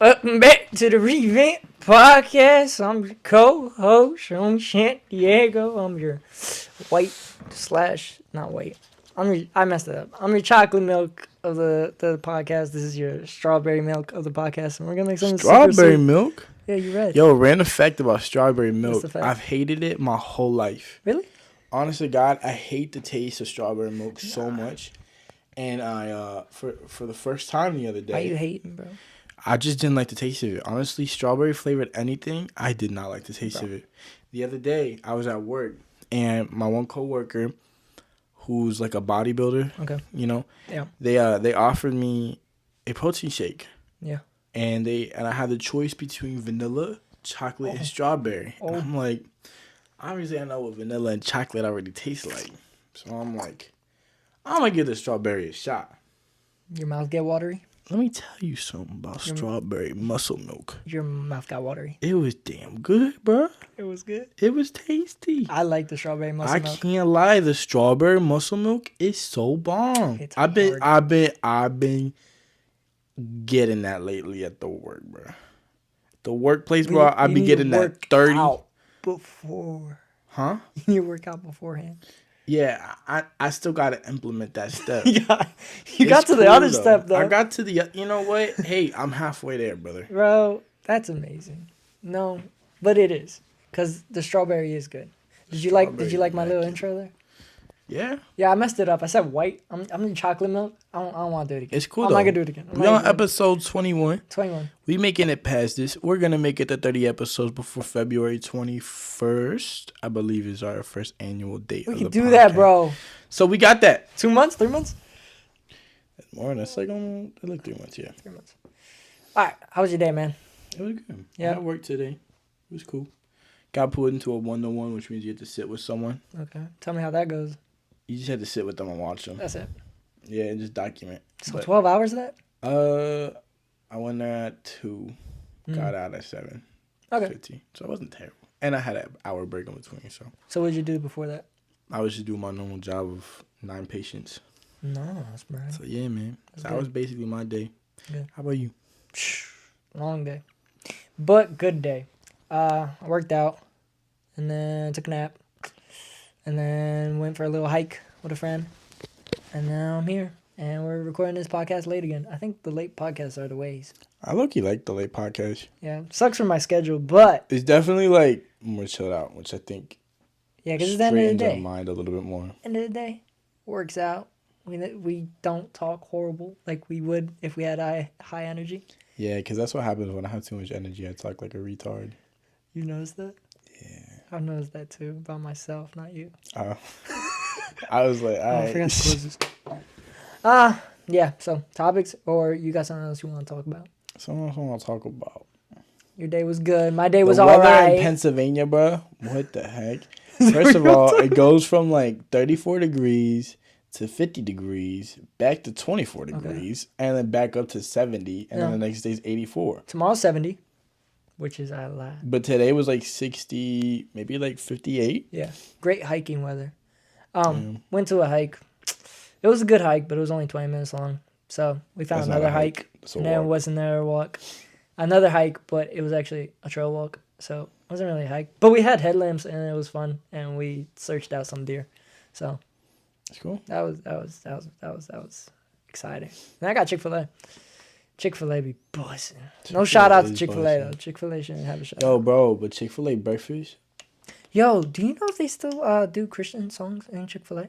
Welcome back to the Revamp Podcast. I'm your co-host from San Diego. I'm your white / not white. I messed it up. I'm your chocolate milk of the podcast. This is your strawberry milk of the podcast, and we're gonna make something super Strawberry sweet. milk? Yeah, you're right. Yo, random fact about strawberry milk. the fact? I've hated it my whole life. Really? Honestly, God, I hate the taste of strawberry milk so much. And I for the first time the other day, Why you hating, bro? I just didn't like the taste of it. Honestly, strawberry flavored anything, I did not like the taste of it. The other day, I was at work, and my one coworker, who's like a bodybuilder, Yeah. they offered me a protein shake. Yeah. And I had the choice between vanilla, chocolate, and strawberry. And I'm like, obviously I know what vanilla and chocolate already taste like. So I'm like, I'm gonna give the strawberry a shot. Your mouth get watery? Let me tell you something about strawberry muscle milk. Your mouth got watery. It was damn good, bro. It was good. It was tasty. I like the strawberry muscle milk. I can't lie, the strawberry muscle milk is so bomb. It's I've been getting that lately at the work, bro. The workplace, bro. I be getting that 30 out before. Huh? You need to work out beforehand. Yeah, I still gotta implement that step. you got to the other step though. I got to the. You know what? Hey, I'm halfway there, brother. Bro, that's amazing. No, but it is because the strawberry is good. Did you like my little intro there? Yeah. Yeah, I messed it up. I said white. I'm in chocolate milk. I don't want to do it again. It's cool I'm though. not gonna do it again. We on episode 21. 21. We making it past this. We're gonna make it to 30 episodes before February 21st. I believe is our first annual date. We of can the do podcast. that, bro. So we got that. 2 months, 3 months. More. That's like 3 months. Yeah. 3 months. All right. How was your day, man? It was good. Yeah. I worked today. It was cool. Got put into a 1-to-1, which means you have to sit with someone. Okay. Tell me how that goes. You just had to sit with them and watch them. That's it. Yeah, and just document. So 12 hours of that? I went there at 2, got out at 7. Okay. 50. So it wasn't terrible. And I had an hour break in between, so. So what did you do before that? I was just doing my normal job of 9 patients. Nice, bro. So yeah, man. So that was basically my day. Good. How about you? Long day. But good day. I worked out and then took a nap and then went for a little hike with a friend. And now I'm here and we're recording this podcast late again. I think the late podcasts are the ways. I low-key like the late podcast. Yeah, sucks for my schedule, but It's definitely like more chilled out, which I think yeah, because it's the end of the straightens our day. mind a little bit more. End of the day, works out. We don't talk horrible like we would if we had high energy. Yeah, because that's what happens when I have too much energy. I talk like a retard. You noticed that? Yeah. I've noticed that too about myself, not you. I was like, all right. I forgot to close this. Yeah. So topics, or you got something else you want to talk about? Something else I want to talk about. Your day was good. My day was the all weather right. in Pennsylvania, bro. What the heck? First of all, it goes from like 34 degrees to 50 degrees, back to 24 degrees, and then back up to 70, and then the next day's 84. Tomorrow's 70, which is a lot. But today was like 60, maybe like 58. Yeah, great hiking weather. Went to a hike. It was a good hike, but it was only 20 minutes long. So we found another hike, and then it wasn't there a walk. Another hike, but it was actually a trail walk, so it wasn't really a hike. But we had headlamps, and it was fun, and we searched out some deer. So that's cool. That was exciting. And I got Chick-fil-A. Chick-fil-A be buzzing. No shout out to Chick-fil-A though. Chick-fil-A shouldn't have a shout out. Yo, bro, but Chick-fil-A breakfast. Yo, do you know if they still do Christian songs in Chick-fil-A?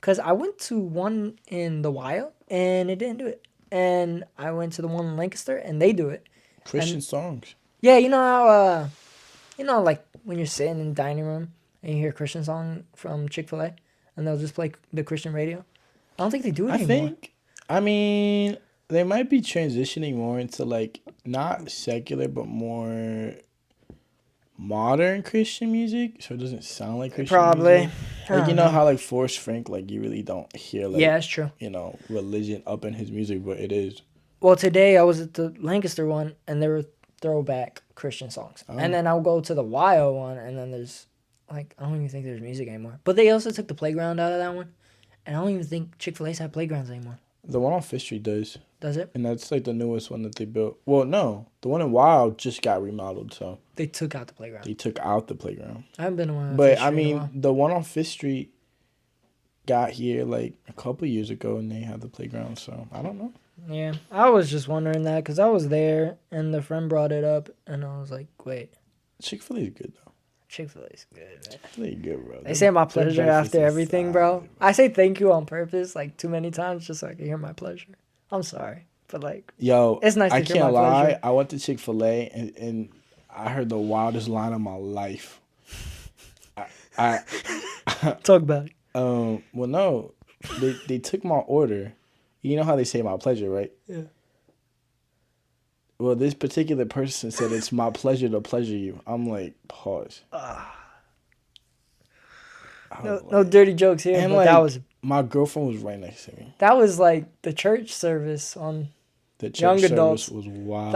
Because I went to one in the Wild, and it didn't do it. And I went to the one in Lancaster, and they do it. Christian songs. Yeah, you know how, like when you're sitting in the dining room and you hear a Christian song from Chick-fil-A, and they'll just play the Christian radio. I don't think they do it anymore. I mean, they might be transitioning more into like not secular, but more modern Christian music, so it doesn't sound like Christian music. Like, you know how like Forrest Frank, like you really don't hear like, yeah, that's true. You know, religion up in his music, but it is. Well, today I was at the Lancaster one, and there were throwback Christian songs. And then I'll go to the Wild one, and then there's like, I don't even think there's music anymore. But they also took the playground out of that one, and I don't even think Chick-fil-A's have playgrounds anymore. The one on Fifth Street does. Does it? And that's like the newest one that they built. Well, no, the one in Wild just got remodeled. So they took out the playground. I haven't been to one on But Fifth Street in a while. The one on Fifth Street got here like a couple years ago, and they had the playground. So I don't know. Yeah, I was just wondering that because I was there and the friend brought it up, and I was like, wait. Chick-fil-A is good though. Chick-fil-A's good, man. Chick-fil-A good, bro. They say my pleasure after everything, bro. I say thank you on purpose like too many times just so I can hear my pleasure. I'm sorry, but like, it's nice to hear my pleasure. I can't lie. I went to Chick-fil-A and I heard the wildest line of my life. I talk about it. Well, no, they took my order. You know how they say my pleasure, right? Yeah. Well, this particular person said it's my pleasure to pleasure you. I'm like, pause. No dirty jokes here, and but like, that was... My girlfriend was right next to me. That was like the church service on young adults. Was wild.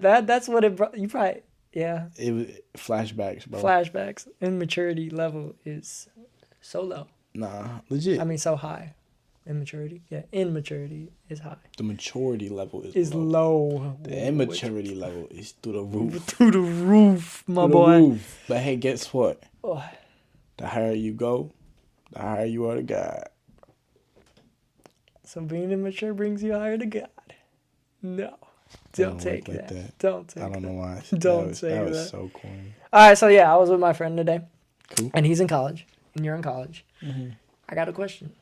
That's what it brought. You probably... Yeah. It was flashbacks, bro. Flashbacks. Immaturity level is so low. Nah, legit. I mean, so high. Immaturity? Yeah, immaturity is high. The maturity level is low. The immaturity level is through the roof. Through the roof, my boy. Roof. But hey, guess what? Oh. The higher you go, the higher you are to God. So being immature brings you higher to God. No. Don't take that. Don't take that. I don't know why. Don't say that. That was so corny. All right, so yeah, I was with my friend today. Cool. And he's in college. And you're in college. Mm-hmm. I got a question.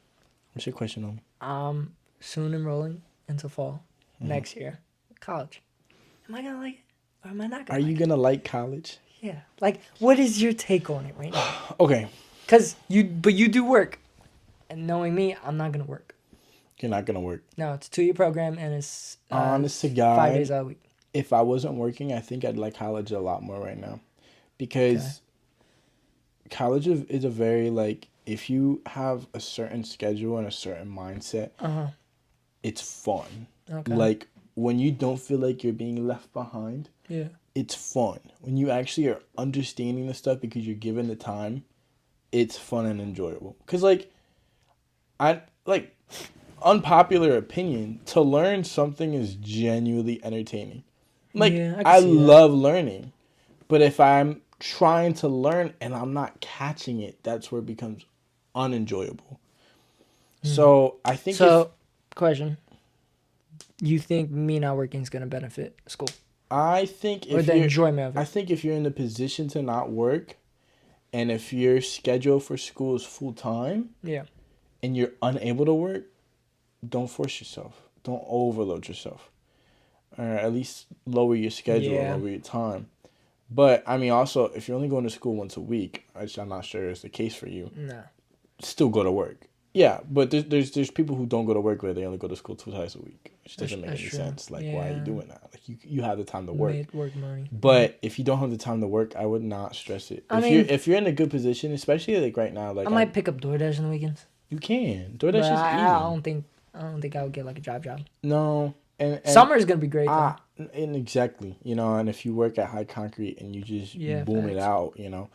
What's your question on? Soon enrolling into fall next year. College. Am I going to like it? Or am I not going to like it? Are you going to like college? Yeah. Like, what is your take on it right now? Okay. Because you do work. And knowing me, I'm not going to work. You're not going to work? No, it's a 2-year program and it's honest to God, 5 days a week. If I wasn't working, I think I'd like college a lot more right now. Because college is a very, like, if you have a certain schedule and a certain mindset, it's fun. Okay. Like, when you don't feel like you're being left behind, it's fun. When you actually are understanding the stuff because you're given the time, it's fun and enjoyable. Because, unpopular opinion, to learn something is genuinely entertaining. Like, I love learning. But if I'm trying to learn and I'm not catching it, that's where it becomes unenjoyable. So I think question. You think me not working is going to benefit school? I think or the enjoyment of it? I think if you're in the position to not work and if your schedule for school is full time and you're unable to work, don't force yourself. Don't overload yourself. Or at least lower your schedule, lower your time. But, I mean, also, if you're only going to school once a week, which I'm not sure is the case for you, still go to work. Yeah, but there's people who don't go to work where they only go to school 2 times a week, which doesn't make any sense. Like, why are you doing that? Like, you have the time to work. Work money. But if you don't have the time to work, I would not stress it. If you're in a good position, especially like right now, like I might pick up DoorDash on the weekends. You can. DoorDash is easy. I don't think I would get like a job. No. And summer is gonna be great though. And exactly, and if you work at High Concrete and you just boom it out, you'll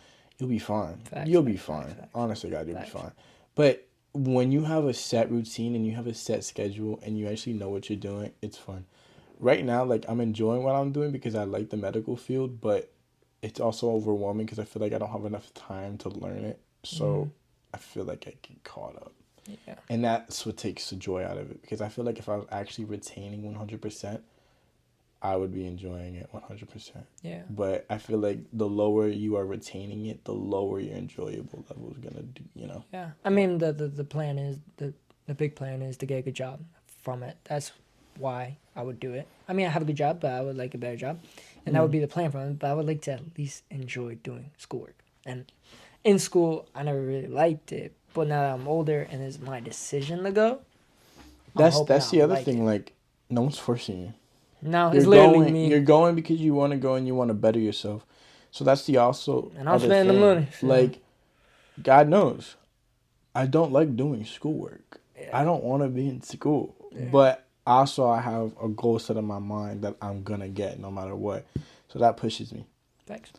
be fine. You'll be fine. Honestly, God, you'll be fine. But when you have a set routine and you have a set schedule and you actually know what you're doing, it's fun. Right now, like, I'm enjoying what I'm doing because I like the medical field, but it's also overwhelming because I feel like I don't have enough time to learn it. So I feel like I get caught up. Yeah. And that's what takes the joy out of it. Because I feel like if I was actually retaining 100%, I would be enjoying it 100%. Yeah. But I feel like the lower you are retaining it, the lower your enjoyable level is going to do, Yeah. I mean, the plan is, the big plan is to get a good job from it. That's why I would do it. I mean, I have a good job, but I would like a better job. And that would be the plan from it. But I would like to at least enjoy doing schoolwork. And in school, I never really liked it. But now that I'm older and it's my decision to go, that's the other thing. Like, no one's forcing you. No, it's literally me. You're going because you want to go and you want to better yourself. So that's the also. And I'm spending the money. Like, God knows, I don't like doing schoolwork. Yeah. I don't want to be in school. Yeah. But also, I have a goal set in my mind that I'm gonna get no matter what. So that pushes me. Thanks.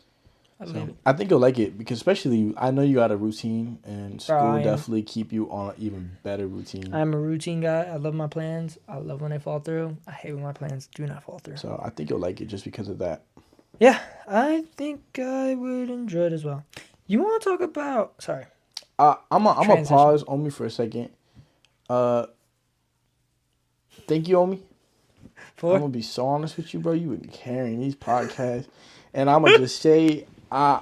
I think you'll like it because especially I know you got a routine and school definitely keep you on an even better routine. I'm a routine guy. I love my plans. I love when they fall through. I hate when my plans do not fall through. So I think you'll like it just because of that. Yeah, I think I would enjoy it as well. You want to talk about? Sorry. I'm gonna pause on me for a second. Thank you, Omi. I'm gonna be so honest with you, bro. You been carrying these podcasts, and I'm gonna just say, I'm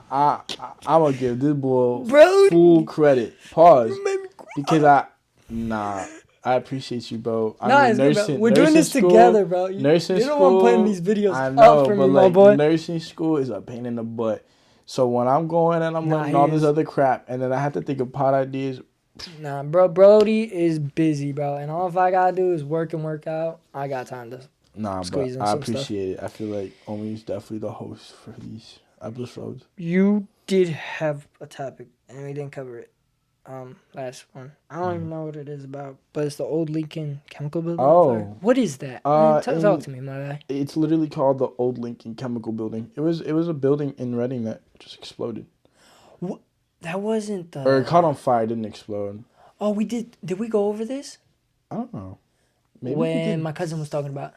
gonna give this boy full credit. Pause, because I appreciate you, bro. We're doing this together, bro. Nursing school. You don't want putting these videos I know, up for but me, my boy. Nursing school is a pain in the butt. So when I'm going and I'm learning all this other crap, and then I have to think of pod ideas. Nah, bro. Brody is busy, bro, and all if I gotta do is work and work out. I got time to. But I appreciate it. I feel like Omi's definitely the host for these episodes. You did have a topic, and we didn't cover it. Last one. I don't even know what it is about, but it's the old Lincoln Chemical Building. Oh, what is that? Talk to me, my guy. It's literally called the Old Lincoln Chemical Building. It was a building in Reading that just exploded. What? That wasn't the. Or it caught on fire, didn't explode. Oh, we did. Did we go over this? I don't know. Maybe when my cousin was talking about.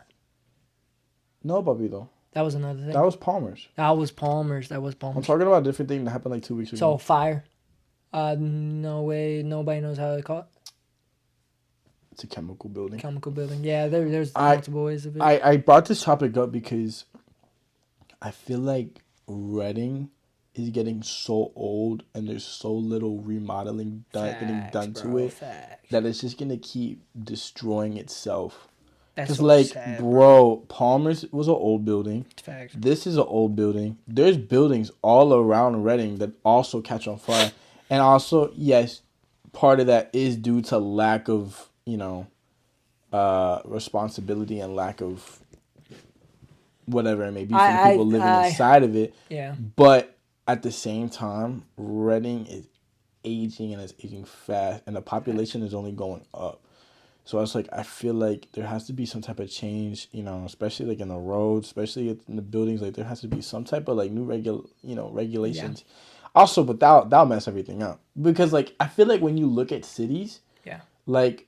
No, Bobby, though. That was another thing. That was Palmer's. I'm talking about a different thing that happened like 2 weeks ago. So, fire. No way. Nobody knows how they caught. It's a chemical building. Yeah, there's multiple ways of it. I brought this topic up because I feel like Reading is getting so old and there's so little remodeling getting done to it that it's just going to keep destroying itself. Because, Palmer's was an old building. Facts. This is an old building. There's buildings all around Reading that also catch on fire. And also, yes, part of that is due to lack of, responsibility and lack of whatever it may be for the people living inside of it. Yeah. But at the same time, Reading is aging and it's aging fast. And the population is only going up. So it's like, I feel like there has to be some type of change, especially like in the roads, especially in the buildings. Like there has to be some type of like new regulations. Yeah. Also, but that'll mess everything up. Because like, I feel like when you look at cities, like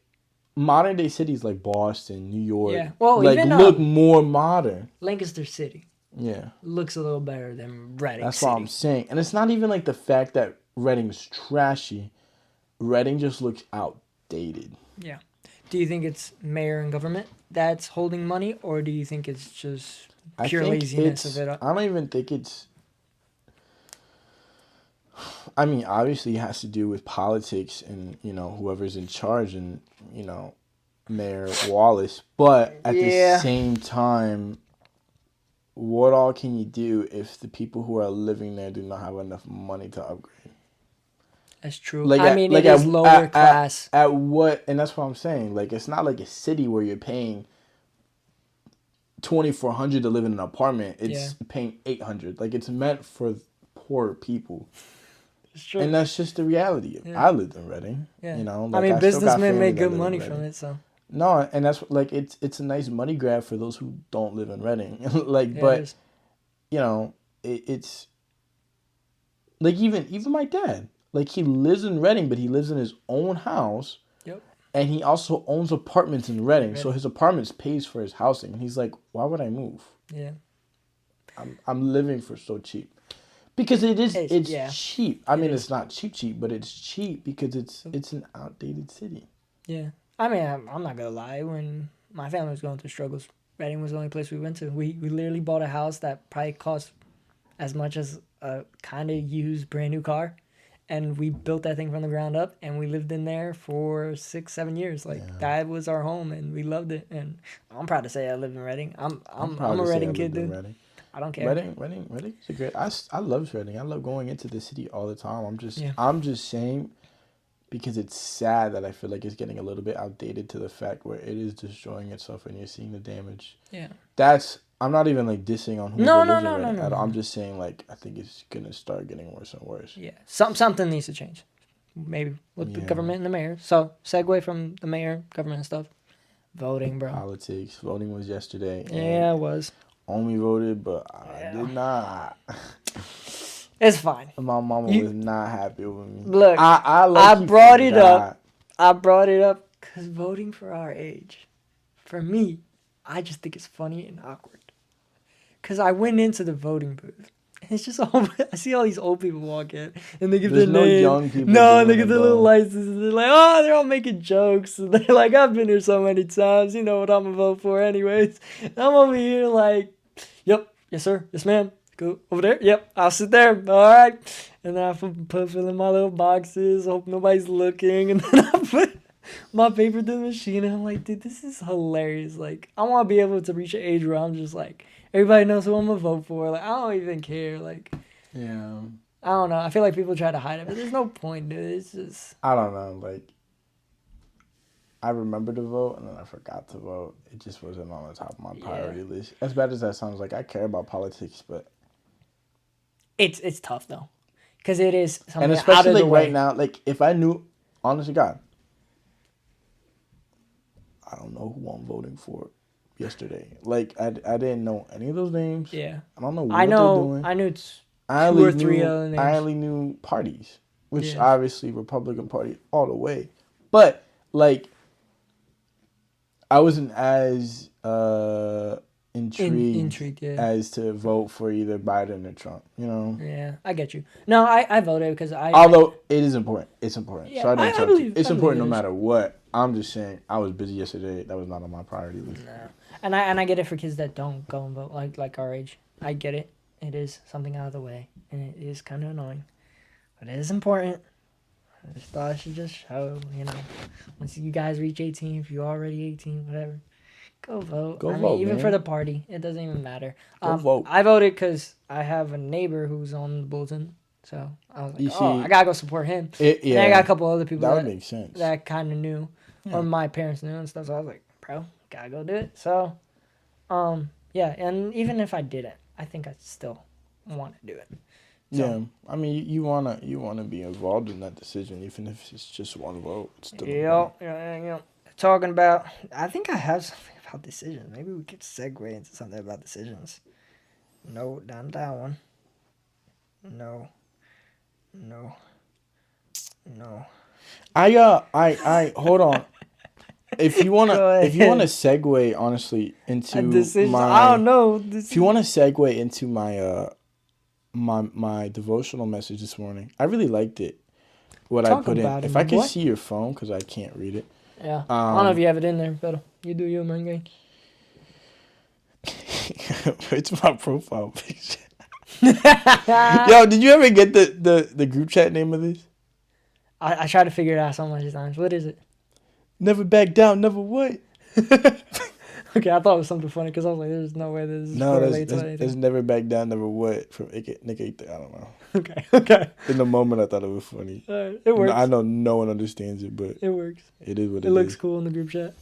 modern day cities like Boston, New York, look more modern. Lancaster City. Yeah. Looks a little better than Reading That's City. what I'm saying. And it's not even like the fact that Reading's trashy. Reading just looks outdated. Yeah. Do you think it's mayor and government that's holding money, or do you think it's just pure laziness of it? I don't even think it's... I mean, obviously it has to do with politics and, whoever's in charge and, Mayor Wallace. But at the same time, what all can you do if the people who are living there do not have enough money to upgrade? That's true. It is lower class. At what, and that's what I'm saying. Like, it's not like a city where you're paying $2,400 to live in an apartment. It's paying $800. Like, it's meant for poor people. It's true. And that's just the reality. Yeah. I lived in Reading. Yeah. Businessmen make good money from it, so. No, and that's like it's a nice money grab for those who don't live in Reading. It's like even my dad. Like, he lives in Reading, but he lives in his own house. Yep. And he also owns apartments in Reading. So his apartment pays for his housing. And he's like, why would I move? Yeah. I'm living for so cheap. Because it's cheap. I mean, it's not cheap, but it's cheap because it's an outdated city. Yeah. I mean, I'm not going to lie. When my family was going through struggles, Reading was the only place we went to. We literally bought a house that probably cost as much as a kind of used brand new car. And we built that thing from the ground up, and we lived in there for 6-7 years. That was our home, and we loved it. And I'm proud to say I live in Reading. I'm a Reading kid, dude. Reading. I don't care. Reading is a great. I love Reading. I love going into the city all the time. I'm just saying, because it's sad that I feel like it's getting a little bit outdated to the fact where it is destroying itself, and you're seeing the damage. Yeah. I'm not even like dissing on who lives in Reading at all. I'm just saying, like, I think it's gonna start getting worse and worse. Yeah, something needs to change. Maybe with the government and the mayor. So segue from the mayor, government stuff. Voting, bro. Politics. Voting was yesterday. Yeah, it was. Only voted, but I did not. It's fine. My mama was not happy with me. Look, I brought it up. I brought it up because voting for our age, for me, I just think it's funny and awkward. Because I went into the voting booth. And it's just all, I see all these old people walk in and they give their name. Young people. No, and they get their little licenses. And they're like, oh, they're all making jokes. And they're like, I've been here so many times. You know what I'm going to vote for anyways. And I'm over here like, yep, yes, sir, yes, ma'am. Go over there. Yep, I'll sit there. All right. And then I fill in my little boxes. Hope nobody's looking. And then I put my paper through the machine. And I'm like, dude, this is hilarious. Like, I want to be able to reach an age where I'm just like, everybody knows who I'm going to vote for. Like, I don't even care. Like, yeah. I don't know. I feel like people try to hide it, but there's no point, dude. It's just... I don't know. Like, I remember to vote, and then I forgot to vote. It just wasn't on the top of my priority list. As bad as that sounds, like, I care about politics, but... It's tough, though. Because it is something and especially, out of the way. Right now, like, if I knew... Honest to God, I don't know who I'm voting for. Yesterday, like I didn't know any of those names. Yeah, I don't know what they're doing. I knew two or three other names. I only knew parties, which obviously Republican Party all the way, but like I wasn't as intrigued as to vote for either Biden or Trump. You know? Yeah, I get you. No, I voted because Although it is important, it's important. Yeah, so I don't tell you. It's important no matter what. I'm just saying I was busy yesterday. That was not on my priority list. No. And I get it for kids that don't go and vote like our age. I get it. It is something out of the way, and it is kind of annoying, but it is important. I just thought I should just show, once you guys reach 18, if you're already 18, whatever, go vote. Go vote, even man. for the party, it doesn't even matter. Go vote. I voted because I have a neighbor who's on the bulletin, so I was like, I gotta go support him. And I got a couple other people that would make sense. That I kind of knew, or my parents knew and stuff. So I was like, bro, gotta go do it. So, yeah, and even if I didn't, I think I still want to do it. So, yeah, I mean, you wanna be involved in that decision, even if it's just one vote. It's still yeah. Talking about, I think I have something about decisions. Maybe we could segue into something about decisions. No, not that one. No. I hold on. If you wanna segue honestly into a decision, I don't know. If you wanna segue into my my devotional message this morning, I really liked it. What I put in. If I could see your phone, because I can't read it. Yeah, I don't know if you have it in there, but you do your man game. It's my profile picture. Yo, did you ever get the group chat name of this? I tried to figure it out so much times. What is it? Never back down, never what? Okay, I thought it was something funny because I was like, "There's no way this is related to anything." There's never back down, never what from Nick. I don't know. Okay. In the moment, I thought it was funny. It works. I know no one understands it, but it works. It is what it is. It looks cool in the group chat.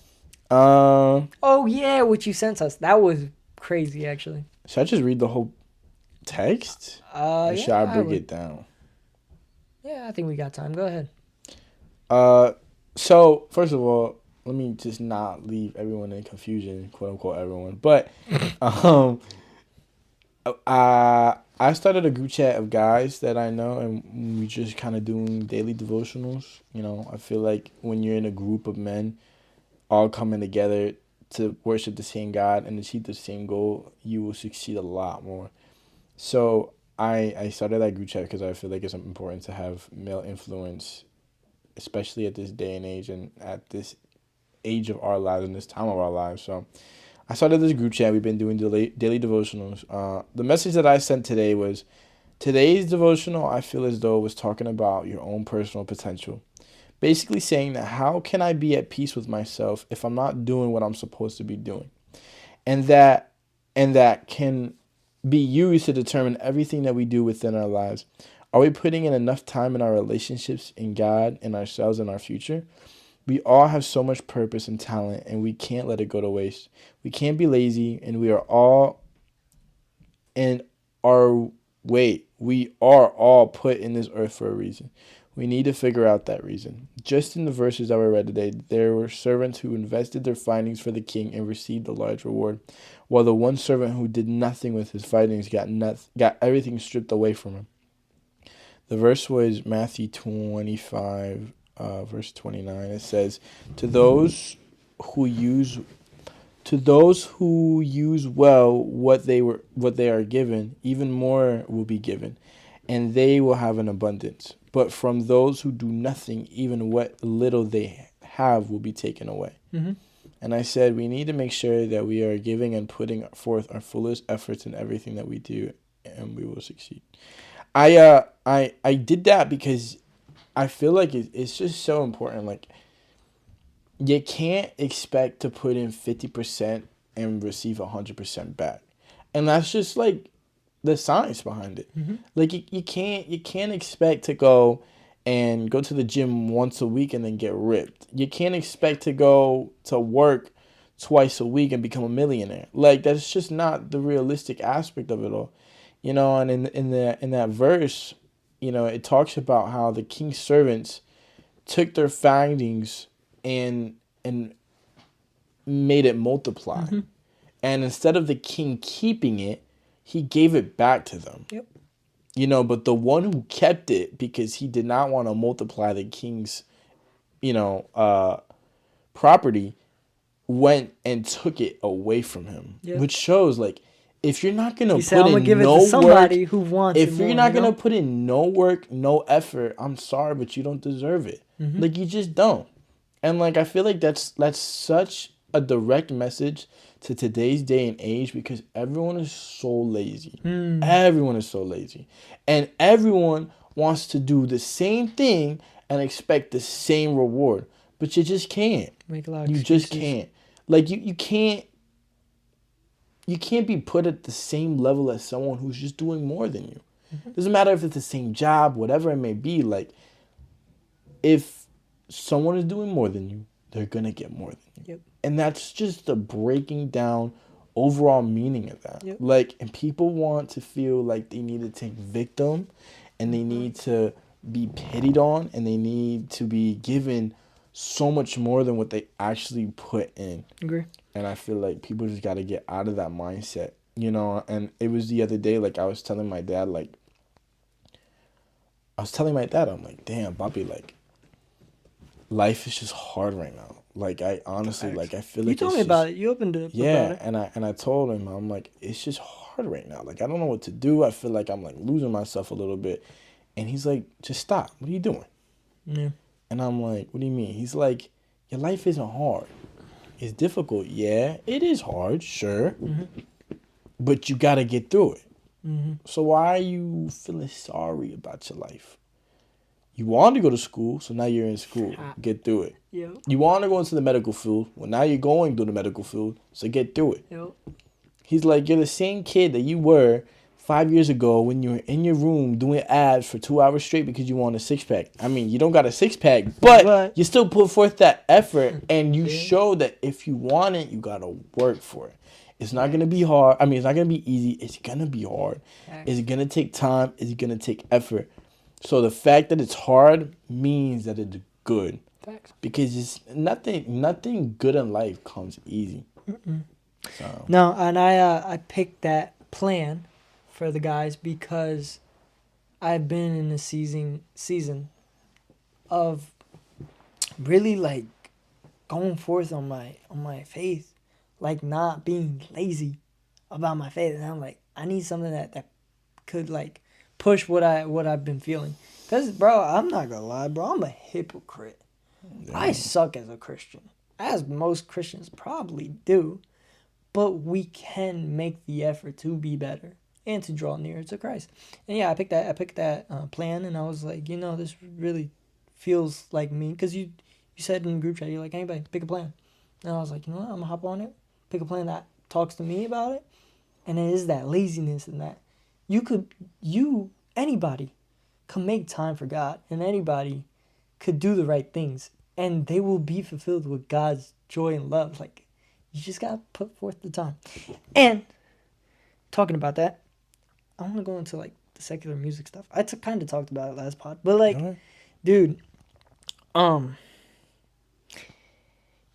Oh yeah, what you sent us. That was crazy, actually. Should I just read the whole text? Or should I break it down? Yeah, I think we got time. Go ahead. So first of all, let me just not leave everyone in confusion, quote unquote everyone. But I started a group chat of guys that I know, and we just kind of doing daily devotionals. You know, I feel like when you're in a group of men all coming together to worship the same God and achieve the same goal, you will succeed a lot more. So I started that group chat because I feel like it's important to have male influence, especially at this day and age and at this age of our lives and this time of our lives. So I started this group chat. We've been doing daily devotionals. The message that I sent today was, today's devotional, I feel as though it was talking about your own personal potential. Basically saying that how can I be at peace with myself if I'm not doing what I'm supposed to be doing? And that can be used to determine everything that we do within our lives. Are we putting in enough time in our relationships, in God, in ourselves, in our future? We all have so much purpose and talent, and we can't let it go to waste. We can't be lazy, and we are all put in this earth for a reason. We need to figure out that reason. Just in the verses that were read today, there were servants who invested their findings for the king and received a large reward, while the one servant who did nothing with his findings got everything stripped away from him. The verse was Matthew 25, verse 29. It says, "To those who use well what they are given, even more will be given, and they will have an abundance. But from those who do nothing, even what little they have will be taken away." Mm-hmm. And I said, we need to make sure that we are giving and putting forth our fullest efforts in everything that we do, and we will succeed. I did that because I feel like it's just so important. Like, you can't expect to put in 50% and receive 100% back, and that's just like the science behind it. Mm-hmm. Like, you can't expect to go to the gym once a week and then get ripped. You can't expect to go to work twice a week and become a millionaire. Like, that's just not the realistic aspect of it all. And in that verse, it talks about how the king's servants took their findings and made it multiply. Mm-hmm. And instead of the king keeping it, he gave it back to them. Yep. But the one who kept it, because he did not want to multiply the king's, property, went and took it away from him. Yep. Which shows, like, if you're not gonna put in no work, who wants if you're not gonna put in no work, no effort, I'm sorry, but you don't deserve it. Mm-hmm. Like, you just don't. And like, I feel like that's such a direct message to today's day and age, because everyone is so lazy. Everyone is so lazy, and everyone wants to do the same thing and expect the same reward, but you just can't. You just can't. Like, you can't be put at the same level as someone who's just doing more than you. Mm-hmm. Doesn't matter if it's the same job, whatever it may be. Like, if someone is doing more than you, they're gonna get more than you. Yep. And that's just the breaking down overall meaning of that. Yep. Like, and people want to feel like they need to take victim, and they need to be pitied on, and they need to be given so much more than what they actually put in. Agree. And I feel like people just got to get out of that mindset, And it was the other day, like, I was telling my dad, I'm like, damn, Bobby, like, life is just hard right now. Like, I honestly, like, I feel like you told me about it. You opened it up about it. And I told him, I'm like, it's just hard right now. Like, I don't know what to do. I feel like I'm, like, losing myself a little bit. And he's like, just stop. What are you doing? Yeah. And I'm like, what do you mean? He's like, your life isn't hard. It's difficult. Yeah, it is hard, sure. Mm-hmm. But you got to get through it. Mm-hmm. So why are you feeling sorry about your life? You wanted to go to school, so now you're in school. Get through it. Yep. You want to go into the medical field. Well, now you're going to the medical field, so get through it. Yep. He's like, you're the same kid that you were 5 years ago when you were in your room doing abs for 2 hours straight because you want a six-pack. I mean, you don't got a six-pack, but you still put forth that effort, and you show that if you want it, you got to work for it. It's not going to be hard. I mean, it's not going to be easy. It's going to be hard. It's going to take time. It's going to take effort. So the fact that it's hard means that it's good. Facts. Because it's nothing good in life comes easy. So. No, and I picked that plan for the guys because I've been in a season of really, like, going forth on my faith, like, not being lazy about my faith. And I'm like, I need something that could, like, push what I've been feeling. Because, bro, I'm not gonna lie, bro, I'm a hypocrite. Yeah. I suck as a Christian, as most Christians probably do, but we can make the effort to be better and to draw nearer to Christ. And yeah, I picked that plan, and I was like, this really feels like me, because you said in the group chat, you're like, anybody pick a plan, and I was like, you know what, I'm gonna hop on it, pick a plan that talks to me about it. And it is that laziness, and that anybody can make time for God, and anybody could do the right things, and they will be fulfilled with God's joy and love. Like, you just gotta put forth the time. And talking about that, I want to go into, like, the secular music stuff. I kind of talked about it last pod, but, like, dude,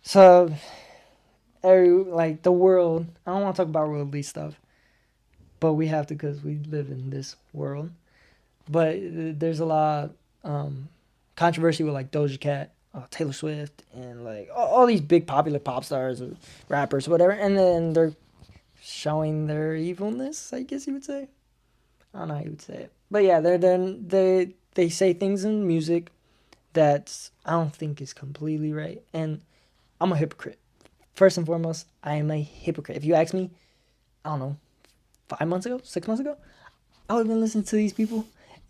so the world. I don't want to talk about worldly stuff, but we have to, because we live in this world. but there's a lot of controversy with like Doja Cat, Taylor Swift, and like all these big popular pop stars or rappers or whatever, and then they're showing their evilness, I guess you would say. I don't know how you would say it, but yeah, they say things in music that I don't think is completely right, and I'm a hypocrite. First and foremost, I am a hypocrite. If you ask me, I don't know, 5 months ago, 6 months ago, I would have been listening to these people,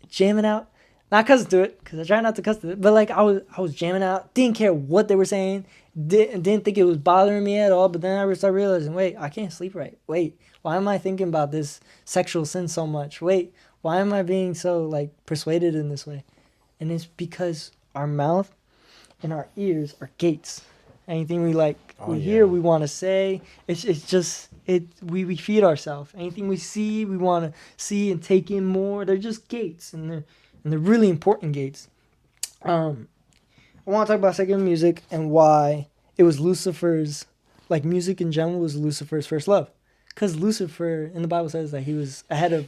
jamming out. Not cussing to it, because I try not to cuss to it, but like I was jamming out, didn't care what they were saying, didn't think it was bothering me at all. But then I started realizing, wait, I can't sleep right. Wait, why am I thinking about this sexual sin so much? Wait, why am I being so like persuaded in this way? And it's because our mouth and our ears are gates. Anything we like, we hear, we want to say. It's just we feed ourselves. Anything we see, we want to see and take in more. They're just gates, and they're really important gates. I want to talk about secular music and why it was Lucifer's, like music in general was Lucifer's first love. Because Lucifer, in the Bible says that he was ahead of,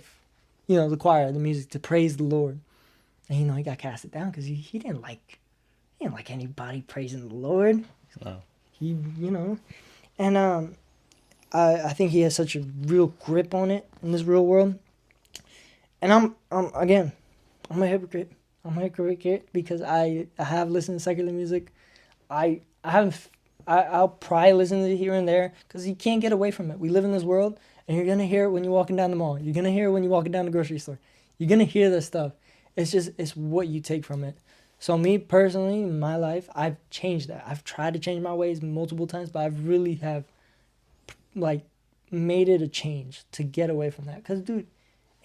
the choir, the music, to praise the Lord. And, he got casted down because he didn't like anybody praising the Lord. Wow. He, and I think he has such a real grip on it in this real world. And I'm a hypocrite. I'm a hypocrite because I have listened to secular music. I'll probably listen to it here and there because you can't get away from it. We live in this world, and you're gonna hear it when you're walking down the mall. You're gonna hear it when you're walking down the grocery store. You're gonna hear this stuff. It's what you take from it. So me personally, in my life, I've changed that. I've tried to change my ways multiple times, but I really have like made it a change to get away from that. Cause dude,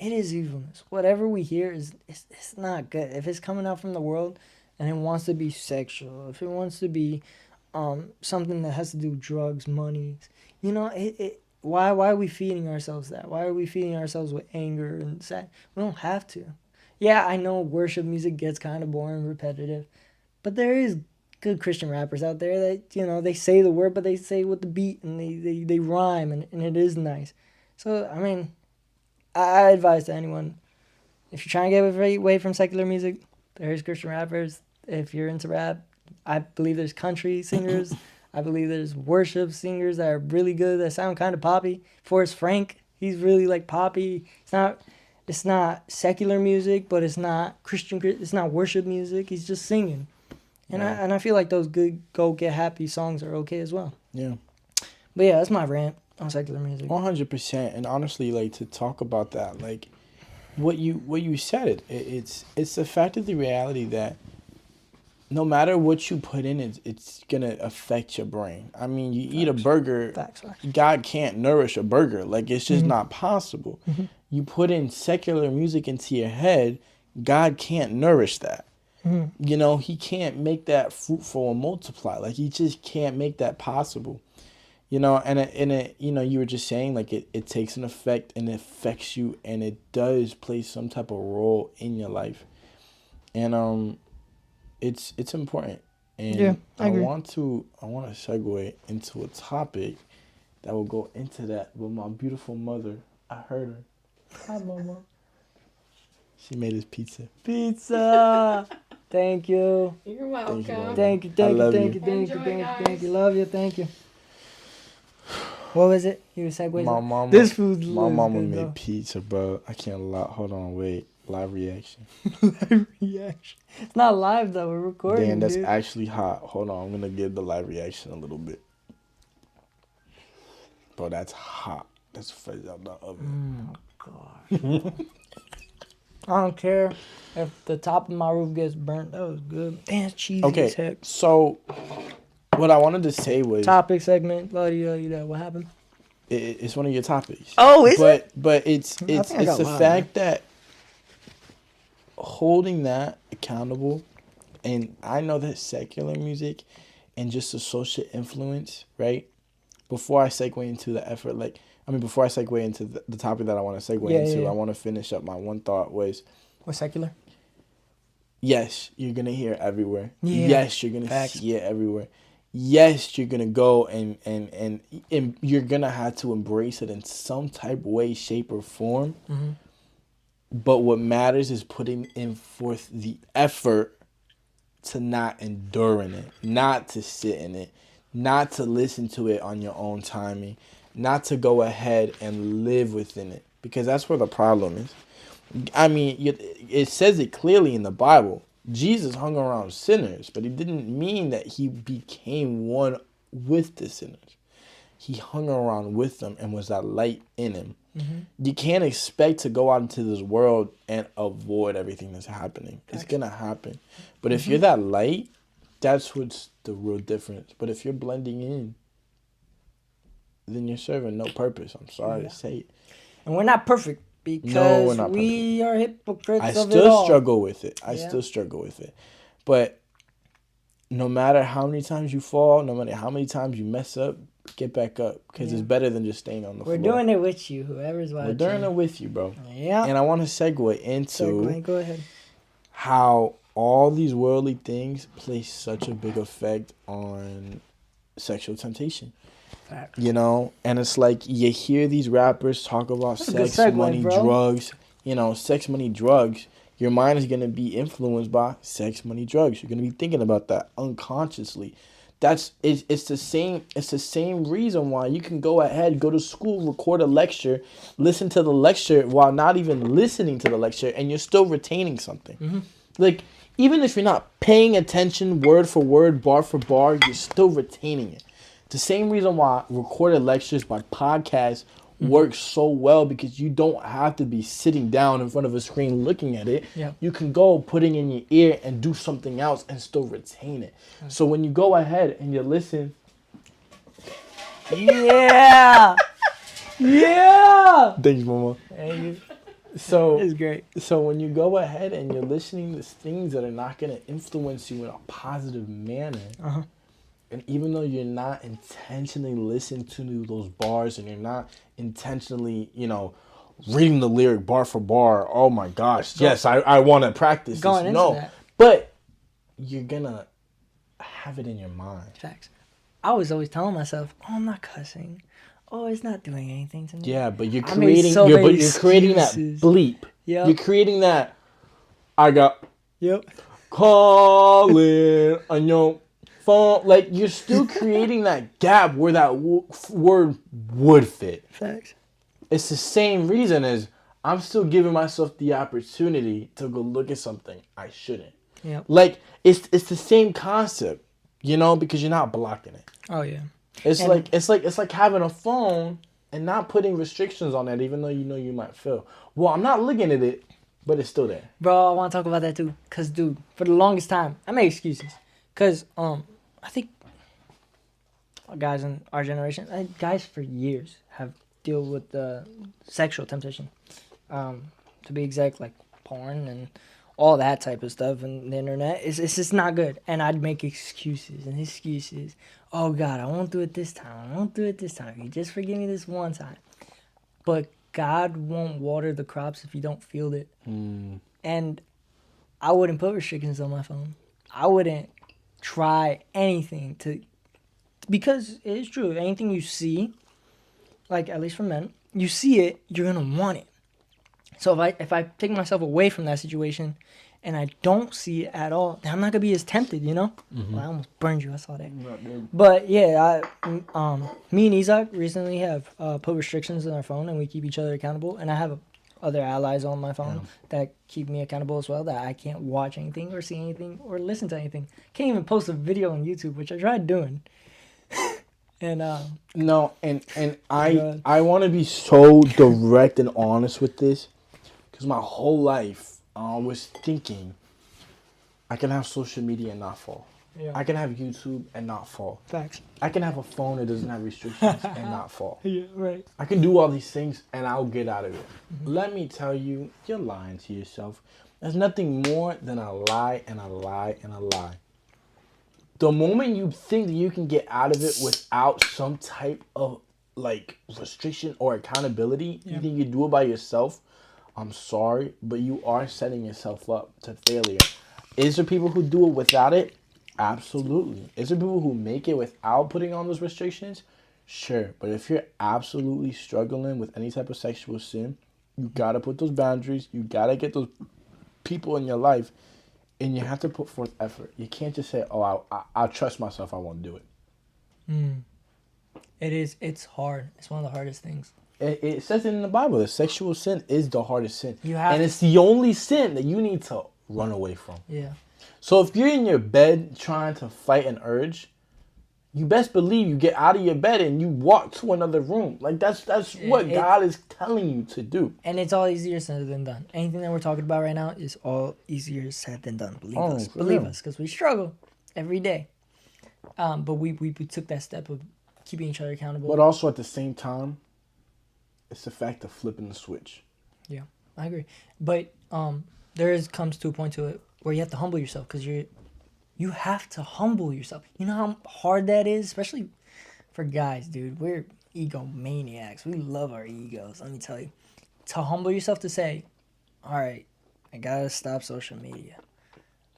it is evilness. Whatever we hear it's not good. If it's coming out from the world and it wants to be sexual, if it wants to be something that has to do with drugs, money, why are we feeding ourselves that? Why are we feeding ourselves with anger and sad? We don't have to. Yeah, I know worship music gets kind of boring and repetitive, but there is good Christian rappers out there that, they say the word, but they say with the beat and they rhyme and it is nice. So, I mean, I advise to anyone, if you're trying to get away from secular music, there's Christian rappers. If you're into rap, I believe there's country singers. I believe there's worship singers that are really good, that sound kind of poppy. Forrest Frank, he's really like poppy. It's not secular music, but it's not Christian. It's not worship music. He's just singing, and I feel like those good go get happy songs are okay as well. Yeah. But yeah, that's my rant on secular music. 100%, and honestly, like to talk about that, like what you said, it's the fact of the reality that no matter what you put in, it's gonna affect your brain. I mean, you eat a burger. Facts. God can't nourish a burger. Like it's just not possible. Mm-hmm. You put in secular music into your head, God can't nourish that. Mm-hmm. He can't make that fruitful and multiply. Like he just can't make that possible. And you were just saying like it takes an effect and it affects you and it does play some type of role in your life. And it's important. And yeah, I agree. I want to segue into a topic that will go into that with my beautiful mother. I heard her. Hi, Mama. She made us pizza. Pizza. Thank you. You're welcome. Thank you. Love you. Thank you. What was it? You were segueing. This food. My mama made pizza, bro. I can't lie. Hold on, wait. Live reaction. Live reaction. It's not live though. We're recording. Damn, that's actually hot. Hold on, I'm gonna give the live reaction a little bit. Bro, that's hot. That's fresh out the oven. Oh gosh. I don't care if the top of my roof gets burnt. That was good. Damn, it's cheesy as heck. So what I wanted to say was topic segment. What happened? It's one of your topics. Oh, is it? But it's the fact that holding that accountable, and I know that secular music and just the social influence, right? Before I segue into the effort, before I segue into the topic that I want to segue into, I want to finish up my one thought was... What's secular? Yes, you're going to hear it everywhere. Yeah. Yes, you're going to see it everywhere. Yes, you're going to go and you're going to have to embrace it in some type of way, shape, or form. Mm-hmm. But what matters is putting in forth the effort to not endure in it, not to sit in it, not to listen to it on your own timing, not to go ahead and live within it. Because that's where the problem is. I mean, it says it clearly in the Bible. Jesus hung around sinners, but it didn't mean that he became one with the sinners. He hung around with them and was that light in him. Mm-hmm. You can't expect to go out into this world and avoid everything that's happening. It's going to happen. But if you're that light, that's what's the real difference. But if you're blending in, then you're serving no purpose. I'm sorry to say it. And we're not perfect because we are hypocrites I of it all. still struggle with it. I still struggle with it. But no matter how many times you fall, no matter how many times you mess up, get back up, because it's better than just staying on the floor. We're doing it with you, whoever's watching. We're doing it with you, bro. Yeah. And I want to segue into go ahead. How all these worldly things play such a big effect on sexual temptation. Fact. You know? And it's like you hear these rappers talk about sex, money, drugs. You know, sex, money, drugs. Your mind is going to be influenced by sex, money, drugs. You're going to be thinking about that unconsciously. It's the same reason why you can go ahead, go to school, record a lecture, listen to the lecture while not even listening to the lecture, and you're still retaining something. Mm-hmm. Like, even if you're not paying attention word for word, bar for bar, you're still retaining it. The same reason why recorded lectures by podcasts works so well, because you don't have to be sitting down in front of a screen looking at it. Yeah. You can go putting in your ear and do something else and still retain it. Okay. So when you go ahead and you listen. Yeah. Yeah. Thanks, Mama. Thank you. So it's great. So when you go ahead and you're listening to things that are not going to influence you in a positive manner, and even though you're not intentionally listening to those bars and you're not intentionally, you know, reading the lyric bar for bar, oh my gosh, yes, I want to practice this. No, but you're going to have it in your mind. Facts. I was always telling myself, oh, I'm not cussing. Oh, it's not doing anything to me. Yeah, but you're creating, you're creating that bleep. Yep. You're creating that, I got calling on your phone. Like, you're still creating that gap where that word would fit. Facts. It's the same reason as I'm still giving myself the opportunity to go look at something I shouldn't. Yep. Like, it's the same concept, you know, because you're not blocking it. Oh, yeah. It's like having a phone and not putting restrictions on it, even though you know you might fail. Well, I'm not looking at it, but it's still there. Bro, I want to talk about that too. Because, dude, for the longest time, I made excuses. Because I think guys in our generation, guys for years have dealt with the sexual temptation. To be exact, like porn and all that type of stuff and the internet. It's just not good. And I'd make excuses. Oh, God, I won't do it this time. You just forgive me this one time. But God won't water the crops if you don't field it. And I wouldn't put restrictions on my phone. I wouldn't try anything because it is true. Anything you see, like at least for men, you see it, you're going to want it. So if I take myself away from that situation and I don't see it at all, then I'm not going to be as tempted, you know? Mm-hmm. Well, I almost burned you. I saw that. But yeah, me and Isaac recently have put restrictions on our phone, and we keep each other accountable. And I have other allies on my phone that keep me accountable as well, that I can't watch anything or see anything or listen to anything. Can't even post a video on YouTube, which I tried doing. And no, and I want to be so direct and honest with this, because my whole life I was thinking I can have social media and not fall. Yeah. I can have YouTube and not fall. Facts. I can have a phone that doesn't have restrictions and not fall. Yeah, right. I can do all these things and I'll get out of it. Mm-hmm. Let me tell you, you're lying to yourself. There's nothing more than a lie and a lie and a lie. The moment you think that you can get out of it without some type of like restriction or accountability, you think you do it by yourself, I'm sorry, but you are setting yourself up to failure. Is there people who do it without it? Absolutely. Is there people who make it without putting on those restrictions? Sure. But if you're absolutely struggling with any type of sexual sin, You gotta put those boundaries. You gotta get those people in your life, and you have to put forth effort. You can't just say, "Oh, I'll trust myself. I won't do it." It is. It's hard. It's one of the hardest things. It says it in the Bible that sexual sin is the hardest sin. It's the only sin that you need to run away from. Yeah. So if you're in your bed trying to fight an urge, you best believe you get out of your bed and you walk to another room. Like that's what God is telling you to do. And it's all easier said than done. Anything that we're talking about right now is all easier said than done. Believe us, because we struggle every day. But we took that step of keeping each other accountable. But also at the same time, it's the fact of flipping the switch. Yeah, I agree. But comes to a point to it where you have to humble yourself, because you have to humble yourself. You know how hard that is, especially for guys, dude. We're egomaniacs. We love our egos. Let me tell you, to humble yourself to say, all right, I gotta stop social media.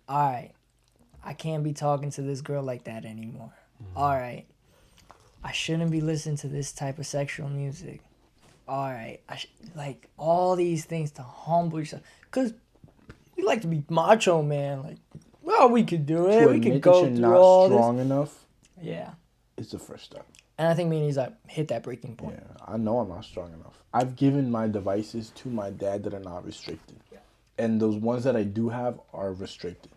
All right, I can't be talking to this girl like that anymore. All right, I shouldn't be listening to this type of sexual music. All right, like all these things to humble yourself, because we like to be macho, man. Like, well, we could do it. We could go through all this. Not strong enough. Yeah, it's the first step. And I think me and he's hit that breaking point. Yeah, I know I'm not strong enough. I've given my devices to my dad that are not restricted, and those ones that I do have are restricted.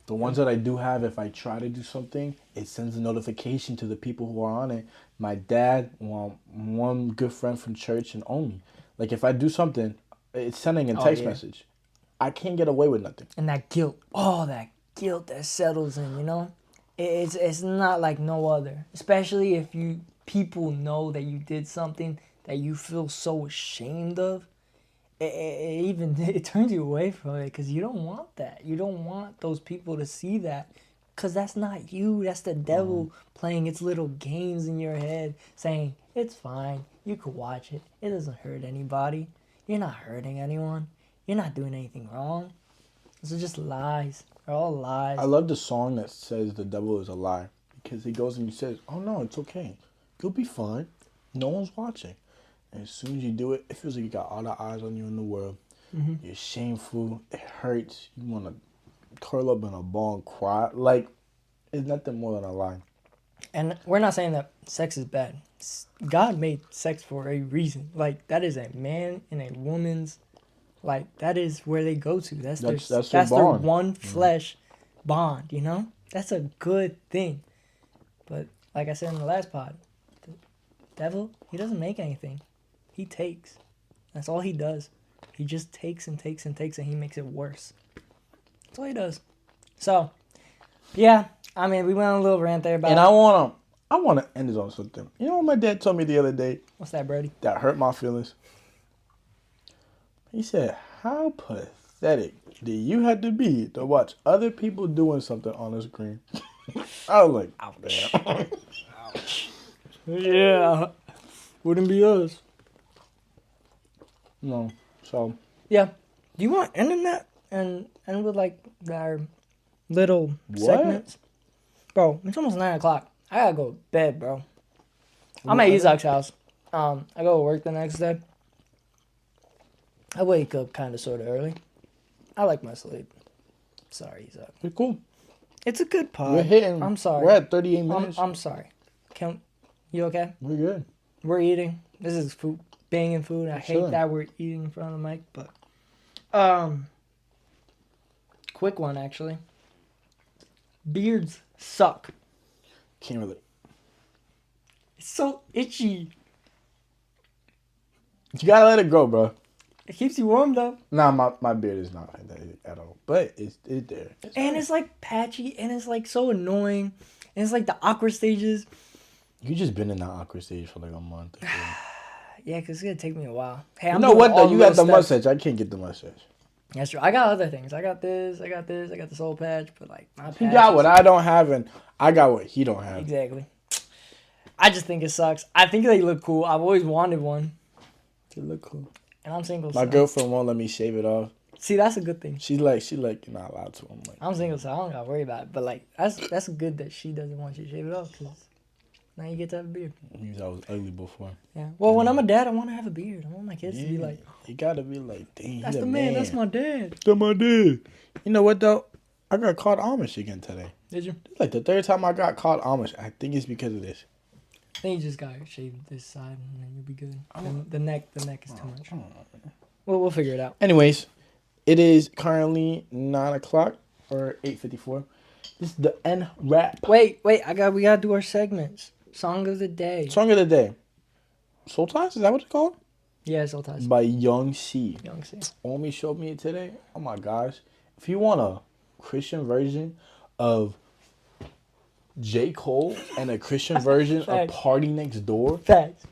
The ones that I do have, if I try to do something, it sends a notification to the people who are on it. My dad, one good friend from church, and only. Like, if I do something, it's sending a text message. I can't get away with nothing. And that guilt, that settles in, you know? It's not like no other. Especially if people know that you did something that you feel so ashamed of. It turns you away from it, because you don't want that. You don't want those people to see that, because that's not you. That's the devil playing its little games in your head, saying, it's fine. You could watch it. It doesn't hurt anybody. You're not hurting anyone. You're not doing anything wrong. Those are just lies. They're all lies. I love the song that says the devil is a lie, because he goes and he says, oh no, it's okay. You'll be fine. No one's watching. And as soon as you do it, it feels like you got all the eyes on you in the world. Mm-hmm. You're shameful. It hurts. You want to curl up in a ball and cry. Like, it's nothing more than a lie. And we're not saying that sex is bad. God made sex for a reason. Like, that is a man and a woman's, like, that is where they go to. That's their one flesh bond, you know? That's a good thing. But like I said in the last pod, the devil, he doesn't make anything. He takes. That's all he does. He just takes and takes and takes, and he makes it worse. That's all he does. So, yeah, I mean, we went on a little rant there about. And I wanna end it on something. You know what my dad told me the other day? What's that, Brody? That hurt my feelings. He said, "How pathetic do you have to be to watch other people doing something on the screen?" I was like, ouch. Ouch. Yeah, wouldn't be us. No, so. Yeah. Do you want to end in that? And end with, like, our little segments? Bro, it's almost 9 o'clock. I gotta go to bed, bro. I'm at Isaac's house. I go to work the next day. I wake up kind of sort of early. I like my sleep. Sorry, Isaac. You're cool. It's a good pod. We're hitting. I'm sorry. We're at 38 minutes. I'm sorry. You okay? We're good. We're eating. This is food. Banging food. I hate that we're eating in front of the mic, but quick one actually. Beards suck. Can't relate. It's so itchy. You gotta let it go, bro. It keeps you warm though. Nah, my beard is not like that at all, but it's there. It's like patchy, and it's like so annoying, and it's like the awkward stages. You just been in that awkward stage for like a month. Yeah, because it's going to take me a while. Hey, you know what, though? You got the mustache. I can't get the mustache. That's true. I got other things. I got this. I got the soul patch. But, like, my patch. He got what I don't have, and I got what he don't have. Exactly. I just think it sucks. I think they look cool. I've always wanted one to look cool. And I'm single. My girlfriend won't let me shave it off. See, that's a good thing. She's like, you're not allowed to. I'm single, so I don't got to worry about it. But, like, that's good that she doesn't want you to shave it off. Cause Now you get to have a beard. It means I was ugly before. Yeah. Well, when I'm a dad, I want to have a beard. I want my kids to be like, you gotta be like, dang, that's the man. That's my dad. That's my dad. You know what though? I got called Amish again today. Did you? It's like the third time I got called Amish. I think it's because of this. I think you just got shaved this side and then you'll be good. The neck is too much. Well, we'll figure it out. Anyways, it is currently 9 o'clock or 8:54. This is the end wrap. Wait, we gotta do our segments. Song of the day. Song of the day. Soul Ties? Is that what it's called? Yeah, Soul Ties. By Young C. Young C. Omi showed me it today. Oh my gosh. If you want a Christian version of J. Cole and a Christian version of Party Next Door. Facts.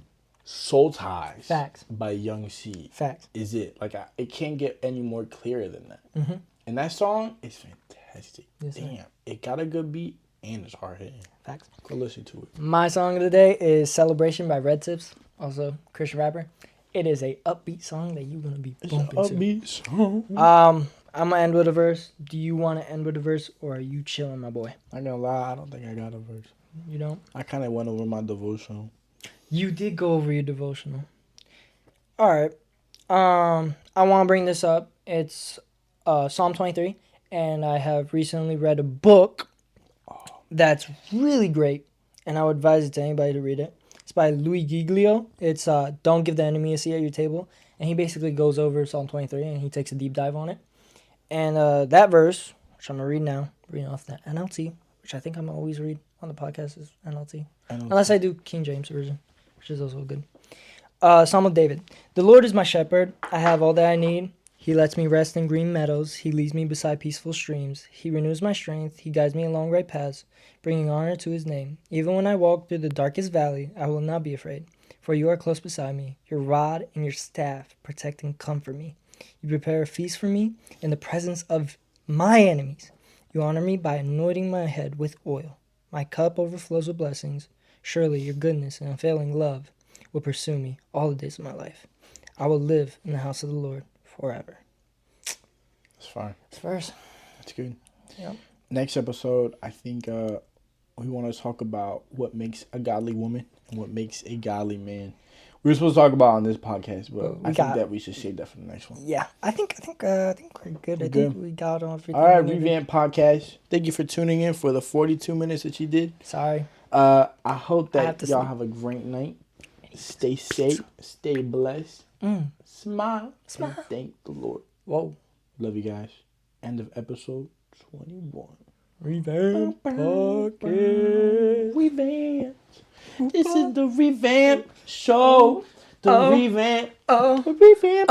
Soul Ties. Facts. By Young C. Facts. Is it. Like, it can't get any more clearer than that. Mm-hmm. And that song is fantastic. Yes, damn. sir. It got a good beat and it's hard hitting. Facts. Go listen to it. My song of the day is Celebration by Red Tips, also Christian rapper. It is a upbeat song that you're going to be bumping to. It's an upbeat song. I'm going to end with a verse. Do you want to end with a verse or are you chilling, my boy? I'm gonna lie, I don't think I got a verse. You don't? I kind of went over my devotional. You did go over your devotional. All right. I want to bring this up. It's Psalm 23, and I have recently read a book that's really great, and I would advise it to anybody to read it. It's by Louis Giglio. It's Don't Give the Enemy a Seat at Your Table, and he basically goes over Psalm 23, and he takes a deep dive on it. And that verse, which I'm going to read now, reading off the NLT, which I think I'm always read on the podcast is NLT. Unless I do King James Version, which is also good. Psalm of David. The Lord is my shepherd. I have all that I need. He lets me rest in green meadows. He leads me beside peaceful streams. He renews my strength. He guides me along right paths, bringing honor to his name. Even when I walk through the darkest valley, I will not be afraid, for you are close beside me. Your rod and your staff protect and comfort me. You prepare a feast for me in the presence of my enemies. You honor me by anointing my head with oil. My cup overflows with blessings. Surely your goodness and unfailing love will pursue me all the days of my life. I will live in the house of the Lord forever. That's fine. That's first. That's good. Yep. Next episode, I think we want to talk about what makes a godly woman and what makes a godly man. We were supposed to talk about on this podcast, but I think that we should save that for the next one. Yeah, I think we're good. I think we got on everything. All right, Revamped Podcast. Thank you for tuning in for the 42 minutes that you did. Sorry. I hope that y'all have a great night. Stay safe. Stay blessed. Smile. And thank the Lord. Whoa. Love you guys. End of episode 21. Revamped Podcast. Revamped. This is the Revamp Show. The Revamp Podcast.